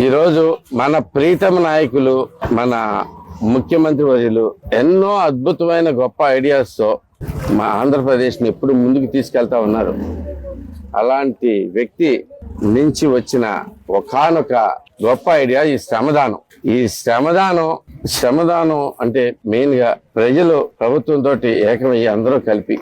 ఈరోజు మన ప్రీతమ నాయకులు, మన ముఖ్యమంత్రి వర్యులు ఎన్నో అద్భుతమైన గొప్ప ఐడియాస్ తో మా ఆంధ్రప్రదేశ్ని ఎప్పుడు ముందుకు తీసుకెళ్తా ఉన్నారు. అలాంటి వ్యక్తి నుంచి వచ్చిన ఒకానొక గొప్ప ఐడియా ఈ శ్రమదానం. ఈ శ్రమదానం అంటే మెయిన్ గా ప్రజలు ప్రభుత్వంతో ఏకమయ్యి అందరూ కలిపి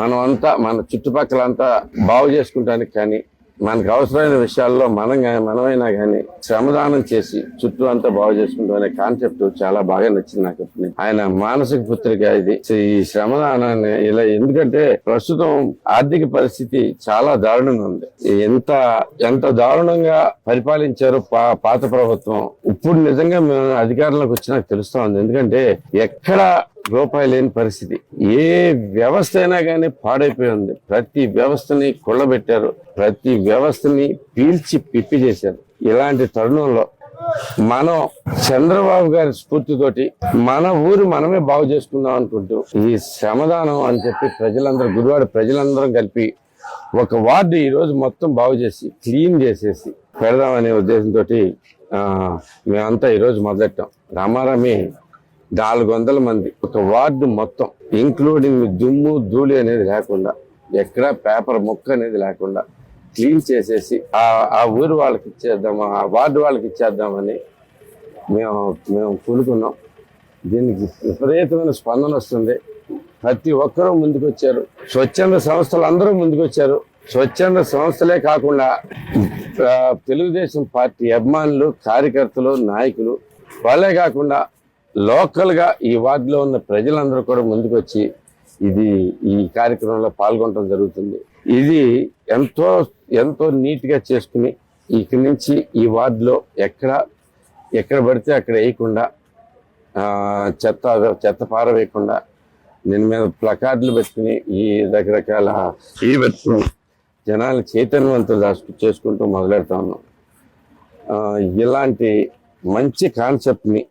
మనమంతా మన చుట్టుపక్కలంతా బాగు చేసుకుంటానికి కానీ, మనకు అవసరమైన విషయాల్లో మనమైనా కానీ శ్రమదానం చేసి చుట్టూ అంతా బాగు చేసుకుంటాం అనే కాన్సెప్ట్ చాలా బాగా నచ్చింది నాకు. ఆయన మానసిక పుత్రిక ఇది. ఈ శ్రమదానాన్ని ఇలా ఎందుకంటే ప్రస్తుతం ఆర్థిక పరిస్థితి చాలా దారుణంగా ఉంది. ఎంత దారుణంగా పరిపాలించారు పాత ప్రభుత్వం. ఇప్పుడు నిజంగా మేము అధికారంలోకి వచ్చినాక తెలుస్తా ఉంది. ఎందుకంటే ఎక్కడ రూపాయి లేని పరిస్థితి, ఏ వ్యవస్థ అయినా కానీ పాడైపోయి ఉంది. ప్రతి వ్యవస్థని కొల్లబెట్టారు, ప్రతి వ్యవస్థని పీల్చి పిప్పి చేశారు. ఇలాంటి తరుణంలో మనం చంద్రబాబు గారి స్ఫూర్తితోటి మన ఊరు మనమే బాగు చేసుకుందాం అనుకుంటూ ఈ శ్రమదానం అని చెప్పి గుడివాడ ప్రజలందరం కలిపి ఒక వార్డు ఈ రోజు మొత్తం బాగు చేసి క్లీన్ చేసేసి పెడదామనే ఉద్దేశంతో మేమంతా ఈరోజు మొదలెట్టాం. రామారామి 400 మంది ఒక వార్డు మొత్తం, ఇంక్లూడింగ్ దుమ్ము ధూళి అనేది లేకుండా, ఎక్కడా పేపర్ ముక్క అనేది లేకుండా క్లీన్ చేసేసి ఆ ఊరు వాళ్ళకి ఇచ్చేద్దాము, ఆ వార్డు వాళ్ళకి ఇచ్చేద్దామని మేము కూడుకున్నాం. దీనికి విపరీతమైన స్పందన వస్తుంది. ప్రతి ఒక్కరూ ముందుకొచ్చారు. స్వచ్ఛంద సంస్థలు అందరూ ముందుకొచ్చారు. స్వచ్ఛంద సంస్థలే కాకుండా తెలుగుదేశం పార్టీ అభిమానులు, కార్యకర్తలు, నాయకులు, వాళ్ళే కాకుండా లోకల్ గా ఈ వార్డులో ఉన్న ప్రజలందరూ కూడా ముందుకొచ్చి ఈ కార్యక్రమంలో పాల్గొనడం జరుగుతుంది. ఇది ఎంతో నీట్ గా చేసుకుని ఇక్కడి నుంచి ఈ వార్డులో ఎక్కడ పడితే అక్కడ వేయకుండా, చెత్త పారవేయకుండా దీని మీద ప్లకార్డులు పెట్టుకుని ఈ రకరకాల పెట్టుకుని జనాలు చైతన్యవంతులు చేసుకుంటూ మొదలెడతా ఉన్నాం. ఇలాంటి మంచి కాన్సెప్ట్ని,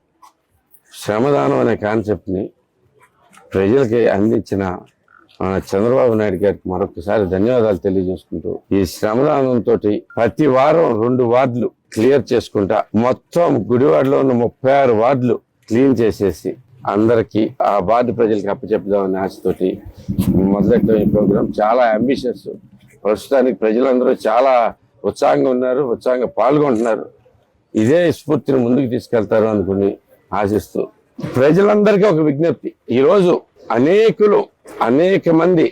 శ్రమదానం అనే కాన్సెప్ట్ని ప్రజలకి అందించిన చంద్రబాబు నాయుడు గారికి మరొకసారి ధన్యవాదాలు తెలియజేసుకుంటూ, ఈ శ్రమదానంతో ప్రతి వారం 2 వార్డులు క్లియర్ చేసుకుంటా మొత్తం గుడివాడలో ఉన్న 36 వార్డులు క్లీన్ చేసేసి అందరికీ ఆ వార్డు ప్రజలకి అప్పచెప్పుదామనే ఆశతోటి మొదలెట్టాం ఈ ప్రోగ్రాం. చాలా అంబిషియస్. ప్రస్తుతానికి ప్రజలందరూ చాలా ఉత్సాహంగా ఉన్నారు, ఉత్సాహంగా పాల్గొంటున్నారు. ఇదే స్ఫూర్తిని ముందుకు తీసుకెళ్తారు అనుకుని ఆశిస్తూ ప్రజలందరికీ ఒక విజ్ఞప్తి. ఈరోజు అనేక మంది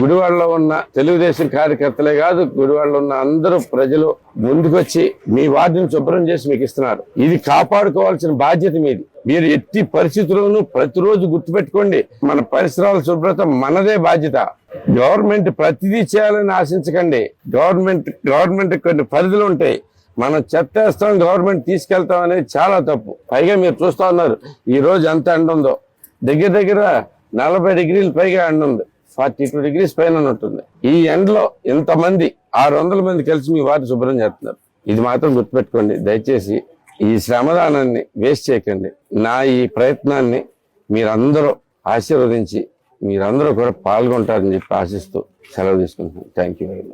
గుడివాడలో ఉన్న తెలుగుదేశం కార్యకర్తలే కాదు, గుడివాడలో ఉన్న అందరూ ప్రజలు ముందుకొచ్చి మీ వార్డుని శుభ్రం చేసి మీకు ఇస్తున్నారు. ఇది కాపాడుకోవాల్సిన బాధ్యత మీది. మీరు ఎట్టి పరిస్థితుల్లోనూ ప్రతిరోజు గుర్తుపెట్టుకోండి, మన పరిసరాల శుభ్రత మనదే బాధ్యత. గవర్నమెంట్ ప్రతిదీ చేయాలని ఆశించకండి. గవర్నమెంట్ కొన్ని పరిధులు ఉంటాయి. మనం చెత్త వేస్తాం, గవర్నమెంట్ తీసుకెళ్తాం అనేది చాలా తప్పు. పైగా మీరు చూస్తా ఉన్నారు ఈ రోజు ఎంత ఎండ ఉందో. దగ్గర 40 డిగ్రీల పైగా ఎండ ఉంది. 42 డిగ్రీస్ పైన ఉంటుంది. ఈ ఎండలో ఇంతమంది 600 మంది కలిసి మీ వార్డు శుభ్రం చేస్తున్నారు. ఇది మాత్రం గుర్తుపెట్టుకోండి. దయచేసి ఈ శ్రమదానాన్ని వేస్ట్ చేయకండి. నా ఈ ప్రయత్నాన్ని మీరందరూ ఆశీర్వదించి మీరందరూ కూడా పాల్గొంటారని చెప్పి ఆశిస్తూ సెలవు తీసుకుంటున్నాను. Thank you very much.